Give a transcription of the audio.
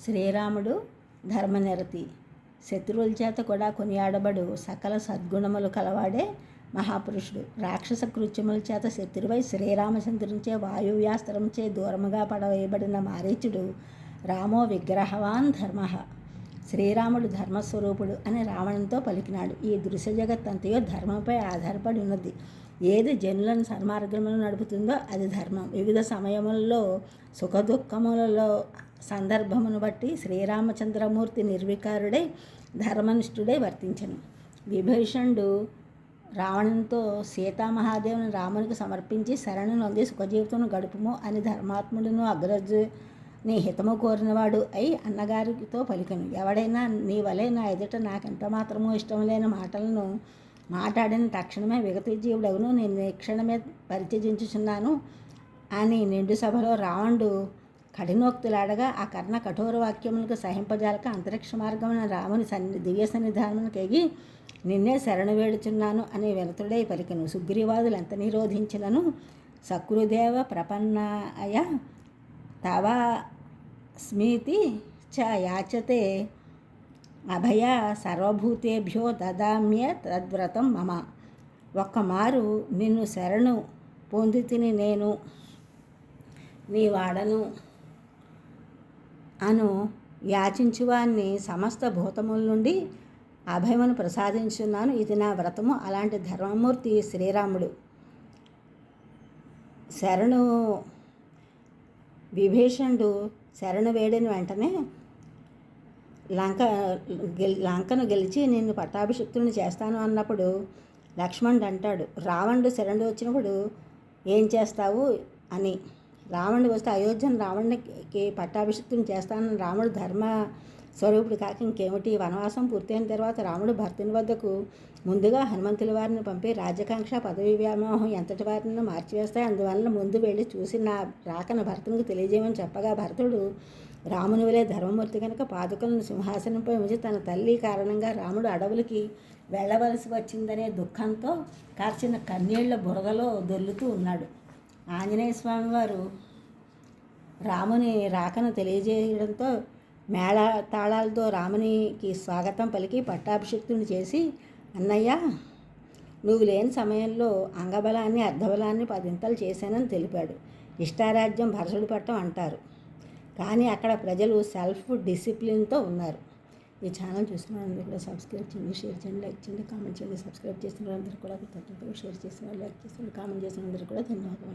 శ్రీరాముడు ధర్మనిరతి, శత్రువుల చేత కూడా కొనియాడబడు సకల సద్గుణములు కలవాడే మహాపురుషుడు. రాక్షస కృత్యముల చేత శత్రువై శ్రీరామచంద్రునిచే వాయువ్యాస్త్రంచే దూరముగా పడవేయబడిన మారీచుడు రామో విగ్రహవాన్ ధర్మ. శ్రీరాముడు ధర్మస్వరూపుడు అని రావణునితో పలికినాడు. ఈ దృశ్య జగత్తంతయో ధర్మంపై ఆధారపడి ఉన్నది. ఏది జనులను సన్మార్గంలో నడుపుతుందో అది ధర్మం. వివిధ సమయములలో సుఖదుఖములలో సందర్భమును బట్టి శ్రీరామచంద్రమూర్తి నిర్వికారుడై ధర్మనిష్ఠుడై వర్తించను. విభీషణుడు రావణునితో సీతామహాదేవుని రామునికి సమర్పించి శరణు నొంది సుఖజీవితం గడుపుము అని ధర్మాత్ముడును అగ్రజుని హితము కోరినవాడు అయి అన్నగారితో పలికను. ఎవడైనా నీ వలె నా ఎదుట నాకెంత మాత్రమూ ఇష్టం లేని మాటలను మాట్లాడిన తక్షణమే విగత జీవుడవును, నేను నిక్షణమే పరిత్యజించుచున్నాను అని నిండు సభలో రావణుడు కఠినోక్తులాడగా ఆ కర్ణ కఠోర వాక్యములకు సహింపజాలక అంతరిక్ష మార్గమున రాముని దివ్య సన్నిధానమునకు ఎగి నిన్నే శరణు వేడుచున్నాను అని వినతుడై పలికెను. సుగ్రీవాదులు ఎంత నిరోధించినను సకృదేవ ప్రపన్నాయ తవ స్మీతి చ యాచతే అభయ సర్వభూతేభ్యో దదామ్య తద్వ్రతం మమ. ఒక్కమారు నిన్ను శరణు పొందితిని నేను నీ వాడను అను యాచించువాన్ని సమస్త భూతముల నుండి అభయమును ప్రసాదించున్నాను. ఇది నా వ్రతము. అలాంటి ధర్మమూర్తి శ్రీరాముడు. శరణు విభీషణుడు శరణు వేడిన వెంటనే లంకను గెలిచి నిన్ను పట్టాభిషిక్తుని చేస్తాను అన్నప్పుడు లక్ష్మణుడు అంటాడు, రావణుడు శరణు వచ్చినప్పుడు ఏం చేస్తావు అని. రావణుడు వస్తే అయోధ్యను రావణునికి పట్టాభిషిక్తుని చేస్తానని రాముడు ధర్మ స్వరూపుడు కాక ఇంకేమిటి. వనవాసం పూర్తయిన తర్వాత రాముడు భర్తుని వద్దకు ముందుగా హనుమంతుల వారిని పంపి రాజ్యకాంక్ష పదవి వ్యామోహం ఎంతటి వారిని మార్చివేస్తాయి, అందువలన ముందు వెళ్ళి చూసి నా రాకన భర్తునికి తెలియజేయమని చెప్పగా భరతుడు రాముని వలె ధర్మమూర్తి కనుక పాదుకలను సింహాసనంపై ఉంచి తన తల్లి కారణంగా రాముడు అడవులకి వెళ్ళవలసి వచ్చిందనే దుఃఖంతో కార్చిన కన్నీళ్ల బురదలో దొర్లుతూ ఉన్నాడు. ఆంజనేయ స్వామి వారు రాముని రాకను తెలియజేయడంతో మేళ తాళాలతో రామునికి స్వాగతం పలికి పట్టాభిషిక్తుని చేసి, అన్నయ్య నువ్వు లేని సమయంలో అంగబలాన్ని అర్ధబలాన్ని 10 చేశానని తెలిపాడు. ఇష్టారాజ్యం భరతుడి పట్టం అంటారు, కానీ అక్కడ ప్రజలు సెల్ఫ్ డిసిప్లిన్తో ఉన్నారు. ఈ ఛానల్ చూస్తున్న వాళ్ళందరూ కూడా సబ్స్క్రైబ్ చేయండి, షేర్ చేయండి, లైక్ చేయండి, కామెంట్ చేయండి. సబ్స్క్రైబ్ చేసిన వాళ్ళందరూ కూడా కృతజ్ఞతలు, షేర్ చేసిన వాళ్ళు లైక్ చేసిన కామెంట్ చేసిన అందరూ కూడా ధన్యవాదాలు.